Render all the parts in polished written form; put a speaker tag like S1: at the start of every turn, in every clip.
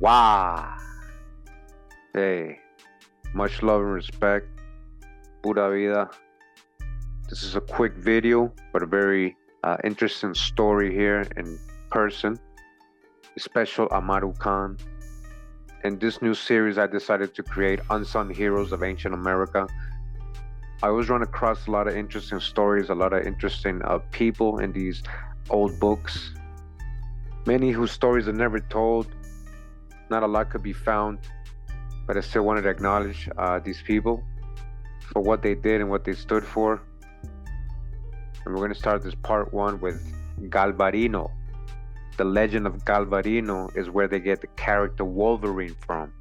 S1: Wow. Hey, much love and respect. Pura vida. This is a quick video, but a very interesting story here in person. Special Amaru Khan. In this new series, I decided to create Unsung Heroes of Ancient America. I always run across a lot of interesting stories, a lot of interesting people in these old books. Many whose stories are never told. Not a lot could be found, but I still wanted to acknowledge these people for what they did and what they stood for. And we're going to start this part one with Galvarino. The legend of Galvarino is where they get the character Wolverine from.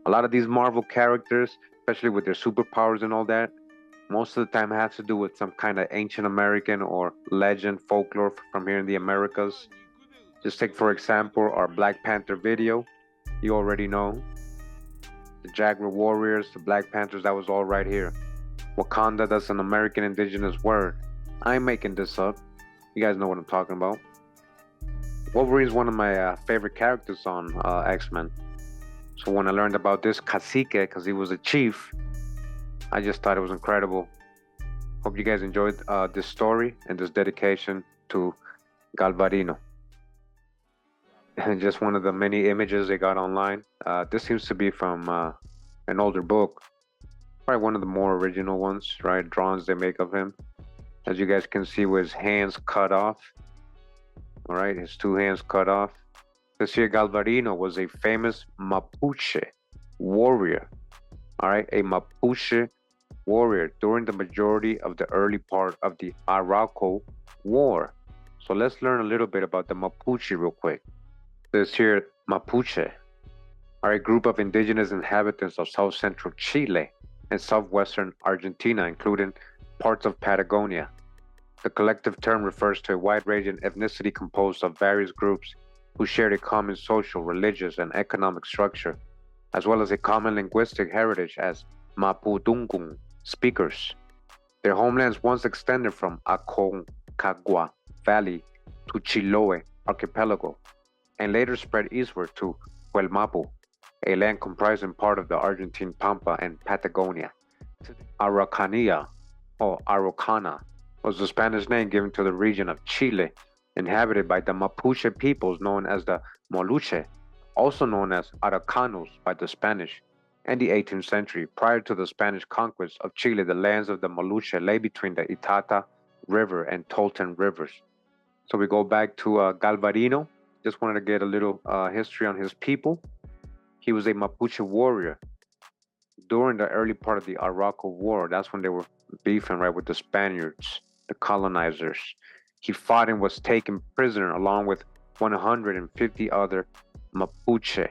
S1: A lot of these Marvel characters, especially with their superpowers and all that, most of the time has to do with some kind of ancient American or legend folklore from here in the Americas. Just take, for example, our Black Panther video. You already know. The Jaguar Warriors, the Black Panthers, that was all right here. Wakanda, that's an American indigenous word. I ain't making this up. You guys know what I'm talking about. Wolverine is one of my favorite characters on X-Men. So when I learned about this cacique, because he was a chief, I just thought it was incredible. Hope you guys enjoyed this story and this dedication to Galvarino. And just one of the many images they got online. This seems to be from an older book. Probably one of the more original ones, right? Drawings they make of him. As you guys can see with his hands cut off. All right, his two hands cut off. This here Galvarino was a famous Mapuche warrior. All right, a Mapuche warrior during the majority of the early part of the Arauco War. So let's learn a little bit about the Mapuche real quick. This here Mapuche are a group of indigenous inhabitants of south central Chile and southwestern Argentina, including parts of Patagonia. The collective term refers to a wide-ranging ethnicity composed of various groups who shared a common social, religious, and economic structure, as well as a common linguistic heritage as Mapudungun speakers. Their homelands once extended from Aconcagua Valley to Chiloé Archipelago, and later spread eastward to Huelmapu, a land comprising part of the Argentine Pampa and Patagonia. Araucania, or Araucana, was the Spanish name given to the region of Chile, inhabited by the Mapuche peoples known as the Moluche, also known as Araucanos by the Spanish. In the 18th century, prior to the Spanish conquest of Chile, the lands of the Moluche lay between the Itata River and Tolten rivers. So we go back to Galvarino. Just wanted to get a little history on his people. He was a Mapuche warrior during the early part of the Arauco War. That's when they were beefing right with the Spaniards, the colonizers. He fought and was taken prisoner along with 150 other Mapuche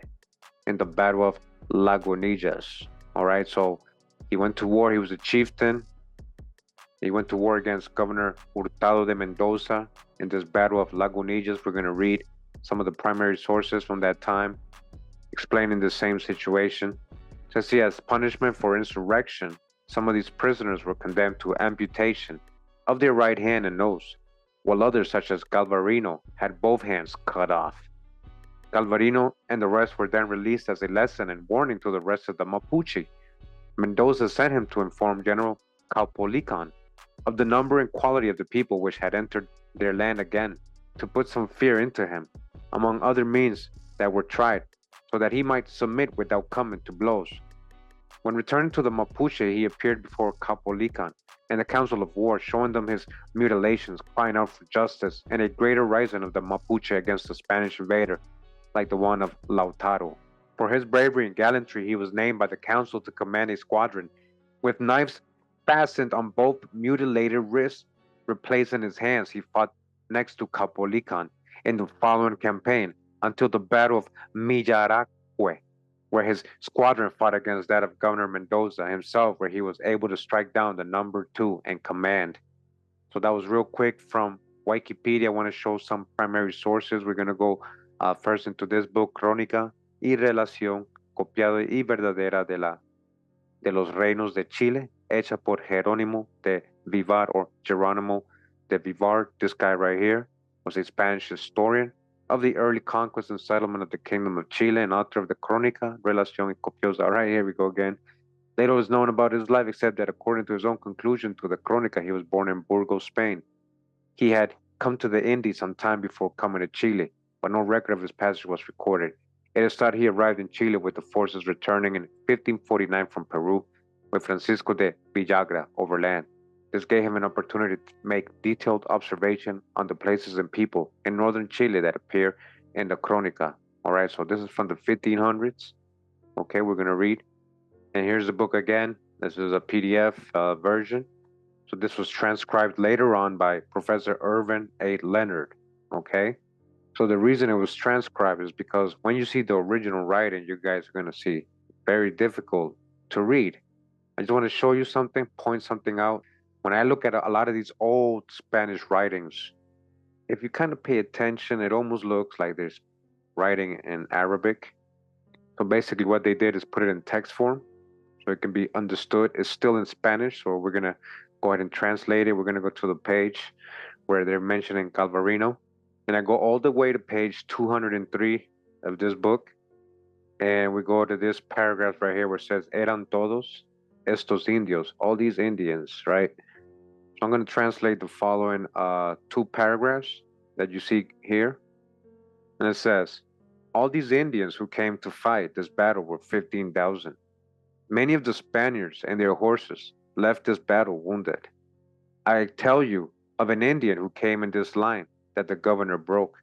S1: in the Battle of Lagunillas. All right, so he went to war. He was a chieftain. He went to war against Governor Hurtado de Mendoza in this Battle of Lagunillas. We're going to read some of the primary sources from that time explaining the same situation. It says, as punishment for insurrection, some of these prisoners were condemned to amputation of their right hand and nose, while others, such as Galvarino, had both hands cut off. Galvarino and the rest were then released as a lesson and warning to the rest of the Mapuche. Mendoza sent him to inform General Caupolicán of the number and quality of the people which had entered their land again, to put some fear into him, among other means that were tried, so that he might submit without coming to blows. When returning to the Mapuche, he appeared before Caupolicán and the Council of War, showing them his mutilations, crying out for justice and a greater rising of the Mapuche against the Spanish invader, like the one of Lautaro. For his bravery and gallantry, he was named by the council to command a squadron with knives fastened on both mutilated wrists replaced in his hands. He fought next to Caupolicán in the following campaign until the Battle of Millaracue, where his squadron fought against that of Governor Mendoza himself, where he was able to strike down the number 2 in command. So that was real quick from Wikipedia. I want to show some primary sources. We're going to go first into this book, Crónica y Relación copiada y verdadera de los reinos de Chile, hecha por Jerónimo de Vivar, or Geronimo de Vivar. This guy right here was a Spanish historian of the early conquest and settlement of the Kingdom of Chile and author of the Crónica, Relación y Copiosa. All right, here we go again. Little is known about his life except that according to his own conclusion to the Crónica, he was born in Burgos, Spain. He had come to the Indies some time before coming to Chile, but no record of his passage was recorded. It is thought he arrived in Chile with the forces returning in 1549 from Peru with Francisco de Villagra overland. This gave him an opportunity to make detailed observation on the places and people in northern Chile that appear in the Crónica. All right, so this is from the 1500s. Okay, we're going to read. And here's the book again. This is a PDF version. So this was transcribed later on by Professor Irvin A. Leonard. Okay. So the reason it was transcribed is because when you see the original writing, you guys are going to see very difficult to read. I just want to show you something, point something out. When I look at a lot of these old Spanish writings, if you kind of pay attention, it almost looks like there's writing in Arabic. So basically what they did is put it in text form so it can be understood. It's still in Spanish, so we're going to go ahead and translate it. We're going to go to the page where they're mentioning Galvarino. And I go all the way to page 203 of this book. And we go to this paragraph right here where it says, Eran todos estos indios, all these Indians, right? So I'm going to translate the following two paragraphs that you see here. And it says, all these Indians who came to fight this battle were 15,000. Many of the Spaniards and their horses left this battle wounded. I tell you of an Indian who came in this line that the governor broke,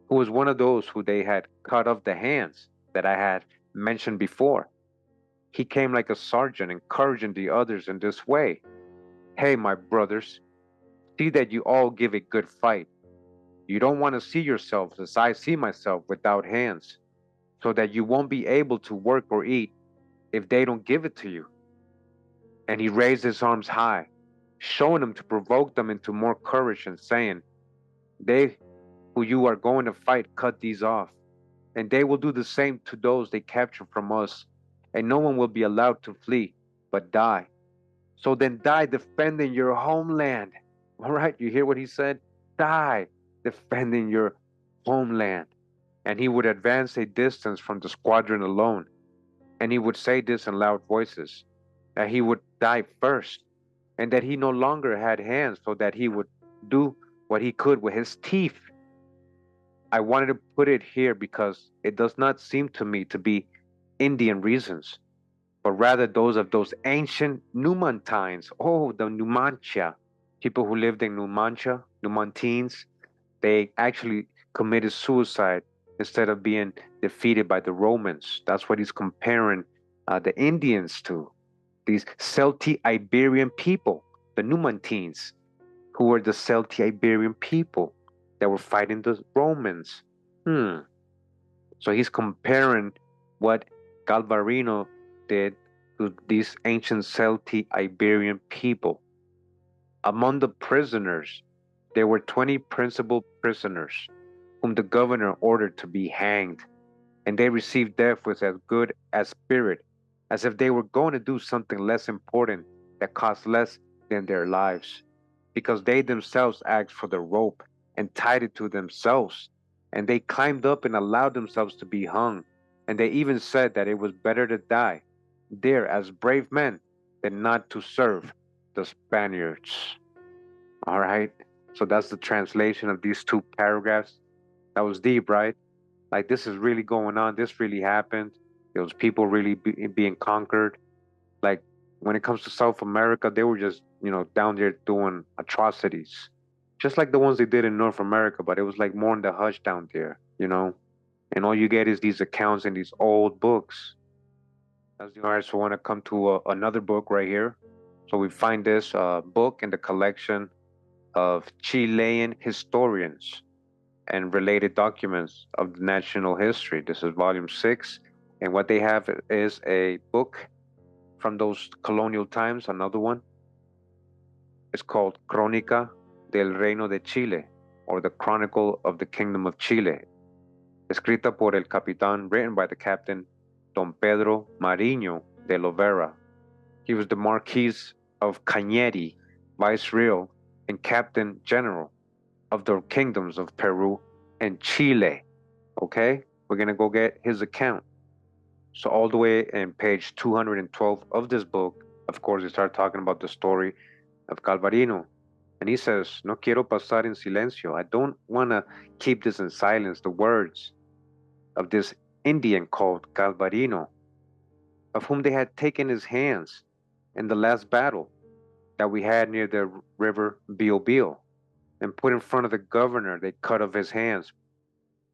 S1: who was one of those who they had cut off the hands that I had mentioned before. He came like a sergeant, encouraging the others in this way. Hey, my brothers, see that you all give a good fight. You don't want to see yourselves as I see myself without hands, so that you won't be able to work or eat if they don't give it to you. And he raised his arms high, showing them to provoke them into more courage and saying, they who you are going to fight, cut these off, and they will do the same to those they capture from us, and no one will be allowed to flee, but die. So then die defending your homeland. All right, you hear what he said? Die defending your homeland. And he would advance a distance from the squadron alone, and he would say this in loud voices, that he would die first, and that he no longer had hands, so that he would do what he could with his teeth. I wanted to put it here because it does not seem to me to be Indian reasons, but rather those of those ancient Numantines. Oh, the Numancia, people who lived in Numancia, Numantines, they actually committed suicide instead of being defeated by the Romans. That's what he's comparing the Indians to. These Celtic-Iberian people, the Numantines, who were the Celtic-Iberian people that were fighting the Romans. So he's comparing what Galvarino did to these ancient Celtic-Iberian people. Among the prisoners, there were 20 principal prisoners whom the governor ordered to be hanged, and they received death with as good a spirit as if they were going to do something less important that cost less than their lives, because they themselves asked for the rope and tied it to themselves, and they climbed up and allowed themselves to be hung, and they even said that it was better to die there as brave men than not to serve the Spaniards. All right, so that's the translation of these two paragraphs. That was deep, right? Like, this is really going on. This really happened. There was people really being conquered. Like, when it comes to South America, they were just, down there doing atrocities, just like the ones they did in North America, but it was like more in the hush down there, and all you get is these accounts in these old books. All right, so I want to come to another book right here. So we find this book in the collection of Chilean historians and related documents of the national history. This is volume 6, and what they have is a book from those colonial times, another one. It's called Crónica del Reino de Chile, or the Chronicle of the Kingdom of Chile, escrita por el capitán, written by the captain Don Pedro Mariño de Lovera. He was the Marquis of Cañete, Vicereal and Captain General of the kingdoms of Peru in Chile. Okay, we're gonna go get his account. So all the way in page 212 of this book, of course, they start talking about the story of Galvarino. And he says, no quiero pasar en silencio. I don't want to keep this in silence. The words of this Indian called Galvarino, of whom they had taken his hands in the last battle that we had near the river Biobío, and put in front of the governor. They cut off his hands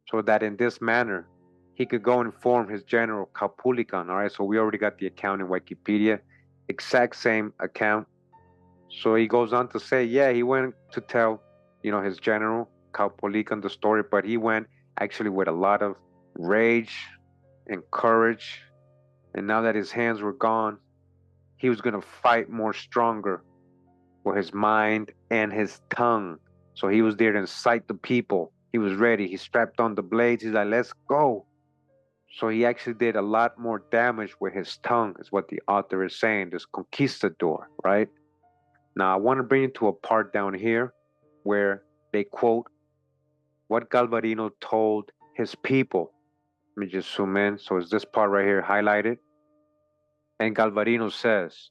S1: so that in this manner he could go inform his general Caupolicán. All right, so we already got the account in Wikipedia, exact same account. So he goes on to say, yeah, he went to tell, his general Caupolicán the story, but he went actually with a lot of rage and courage. And now that his hands were gone, he was going to fight more stronger with his mind and his tongue. So he was there to incite the people. He was ready. He strapped on the blades. He's like, let's go. So he actually did a lot more damage with his tongue, is what the author is saying, this conquistador, right? Now, I want to bring you to a part down here where they quote what Galvarino told his people. Let me just zoom in. So it's this part right here highlighted. And Galvarino says,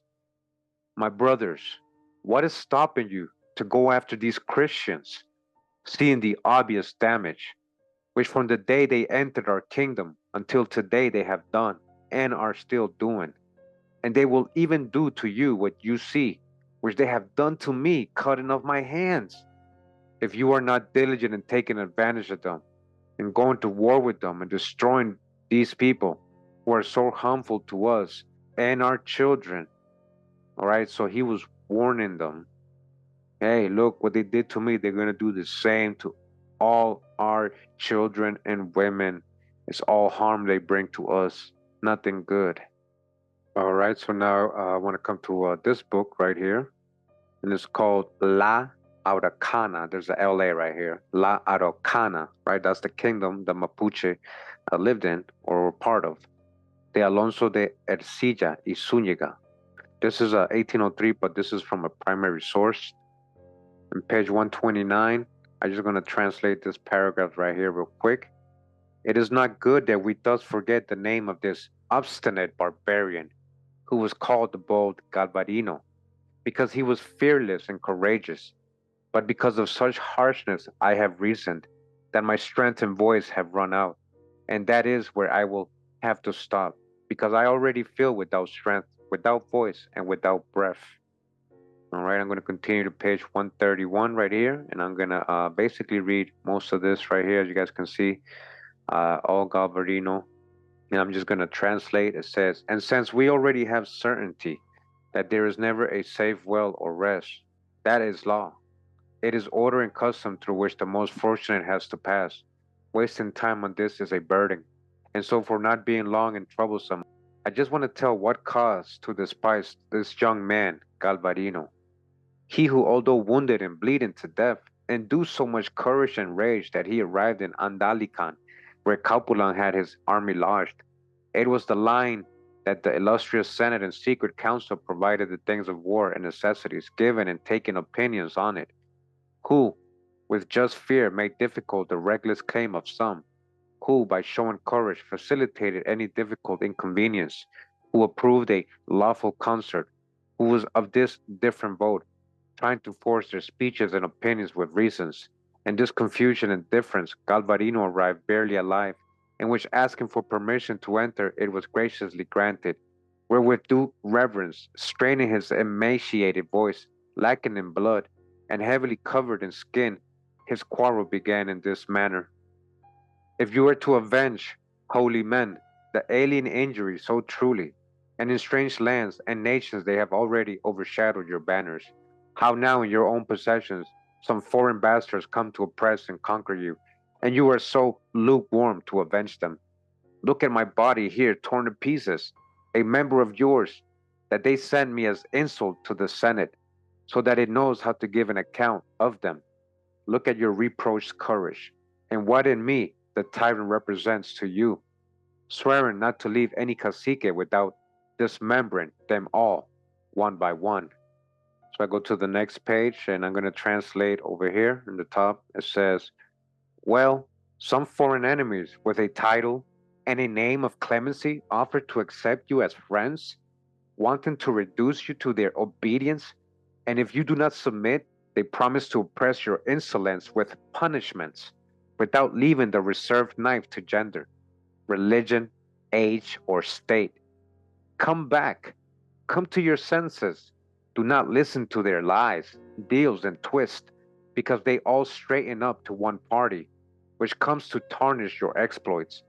S1: my brothers, what is stopping you to go after these Christians, seeing the obvious damage, which from the day they entered our kingdom until today they have done and are still doing? And they will even do to you what you see, which they have done to me, cutting off my hands. If you are not diligent in taking advantage of them and going to war with them and destroying these people who are so harmful to us and our children. All right, so he was warning them, hey, look what they did to me, they're going to do the same to all our children and women. It's all harm they bring to us, nothing good. All right, so now I want to come to this book right here, and it's called La Araucana. There's a LA right here. La Araucana, right? That's the kingdom the Mapuche lived in or were part of. De Alonso de Ercilla y Zúñiga. This is 1803, but this is from a primary source. On page 129, I'm just going to translate this paragraph right here real quick. It is not good that we thus forget the name of this obstinate barbarian who was called the bold Galvarino, because he was fearless and courageous. But because of such harshness I have reasoned that my strength and voice have run out, and that is where I will have to stop, because I already feel without strength, without voice, and without breath. All right, I'm going to continue to page 131 right here, and I'm going to basically read most of this right here, as you guys can see, all Galvarino, and I'm just going to translate. It says, and since we already have certainty that there is never a safe well or rest, that is law. It is order and custom through which the most fortunate has to pass. Wasting time on this is a burden. And so for not being long and troublesome, I just want to tell what cause to despise this young man, Galvarino. He who, although wounded and bleeding to death, endued so much courage and rage that he arrived in Andalican, where Caupolicán had his army lodged. It was the line that the illustrious Senate and Secret Council provided the things of war and necessities, given and taking opinions on it, who, with just fear, made difficult the reckless claim of some, who, by showing courage, facilitated any difficult inconvenience, who approved a lawful concert, who was of this different vote, trying to force their speeches and opinions with reasons. In this confusion and difference, Galvarino arrived barely alive, in which asking for permission to enter, it was graciously granted, where with due reverence, straining his emaciated voice, lacking in blood, and heavily covered in skin, his quarrel began in this manner. If you were to avenge, holy men, the alien injury so truly, and in strange lands and nations they have already overshadowed your banners, how now in your own possessions some foreign bastards come to oppress and conquer you, and you are so lukewarm to avenge them. Look at my body here torn to pieces, a member of yours, that they send me as insult to the Senate, so that it knows how to give an account of them. Look at your reproached courage, and what in me the tyrant represents to you, swearing not to leave any cacique without dismembering them all, one by one. So I go to the next page, and I'm going to translate over here in the top. It says, well, Some foreign enemies with a title and a name of clemency offer to accept you as friends, wanting to reduce you to their obedience, and if you do not submit, they promise to oppress your insolence with punishments without leaving the reserved knife to gender, religion, age, or state. Come back. Come to your senses. Do not listen to their lies, deals, and twists, because they all straighten up to one party, which comes to tarnish your exploits.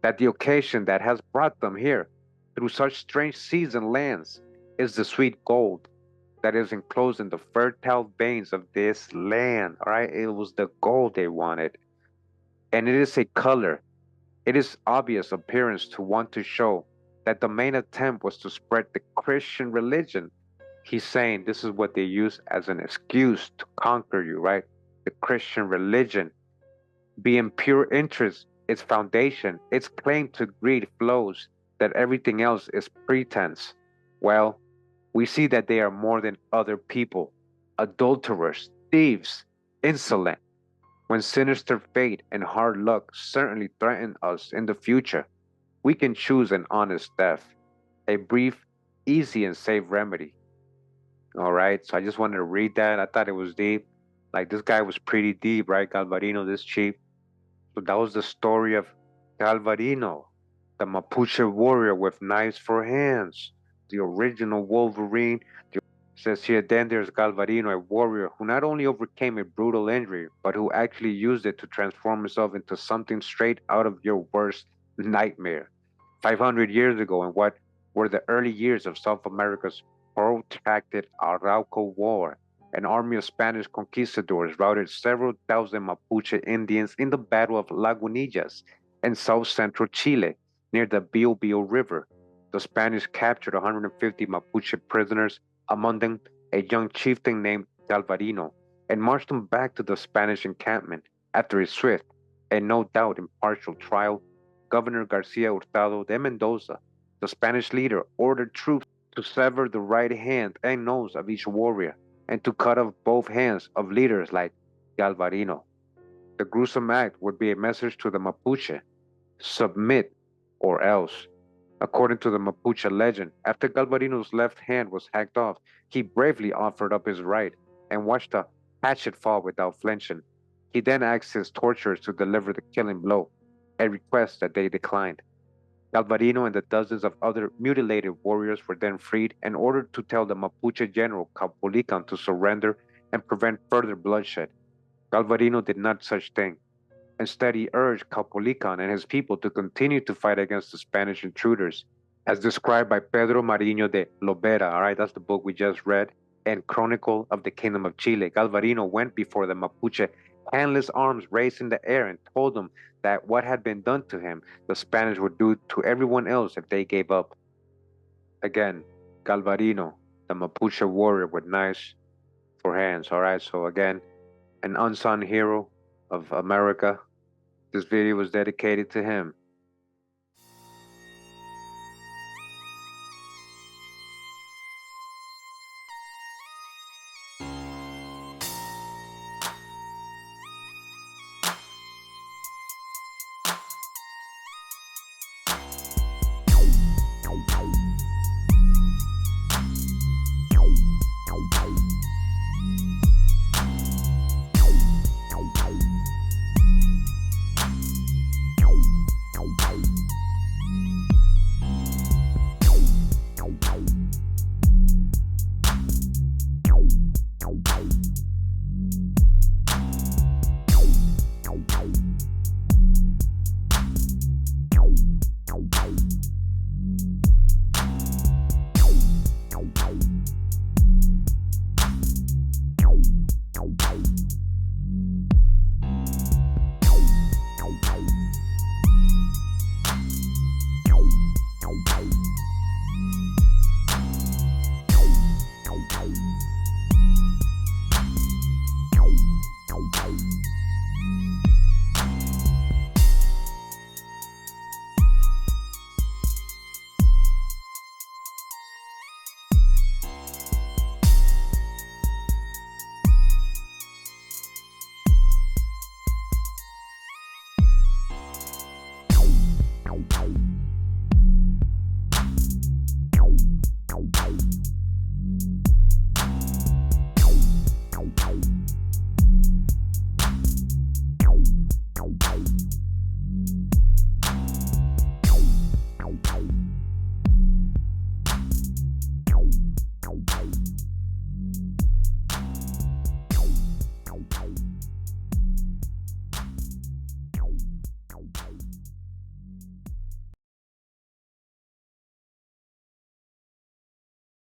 S1: That the occasion that has brought them here, through such strange seas and lands, is the sweet gold that is enclosed in the fertile veins of this land. All right, it was the gold they wanted, and it is a color. It is obvious appearance to want to show that the main attempt was to spread the Christian religion. He's saying this is what they use as an excuse to conquer you, right? The Christian religion, being pure interest, its foundation, its claim to greed flows, that everything else is pretense. Well, we see that they are more than other people, adulterers, thieves, insolent, when sinister fate and hard luck certainly threaten us in the future, we can choose an honest death, a brief, easy, and safe remedy. All right, so I just wanted to read that. I thought it was deep. Like, this guy was pretty deep, right? Galvarino, this chief. So that was the story of Galvarino, the Mapuche warrior with knives for hands, the original Wolverine. Says here, then there's Galvarino, a warrior who not only overcame a brutal injury, but who actually used it to transform himself into something straight out of your worst nightmare. 500 years ago, in what were the early years of South America's protracted Arauco War, an army of Spanish conquistadors routed several thousand Mapuche Indians in the Battle of Lagunillas in south central Chile, near the Biobío River. The Spanish captured 150 Mapuche prisoners, among them a young chieftain named Galvarino, and marched them back to the Spanish encampment after a swift and no doubt impartial trial. Governor Garcia Hurtado de Mendoza, the Spanish leader, ordered troops to sever the right hand and nose of each warrior and to cut off both hands of leaders like Galvarino. The gruesome act would be a message to the Mapuche: submit or else. According to the Mapuche legend, after Galvarino's left hand was hacked off, he bravely offered up his right and watched the hatchet fall without flinching. He then asked his torturers to deliver the killing blow, a request that they declined. Galvarino and the dozens of other mutilated warriors were then freed and ordered to tell the Mapuche general Caupolicán to surrender and prevent further bloodshed. Galvarino did not such thing. Instead, he urged Caupolicán and his people to continue to fight against the Spanish intruders, as described by Pedro Mariño de Lobera. All right, that's the book we just read, and Chronicle of the Kingdom of Chile. Galvarino went before the Mapuche, handless arms raised in the air, and told them that what had been done to him, the Spanish would do to everyone else if they gave up. Again, Galvarino, the Mapuche warrior with knives for hands. All right, so again, an unsung hero of America. This video was dedicated to him.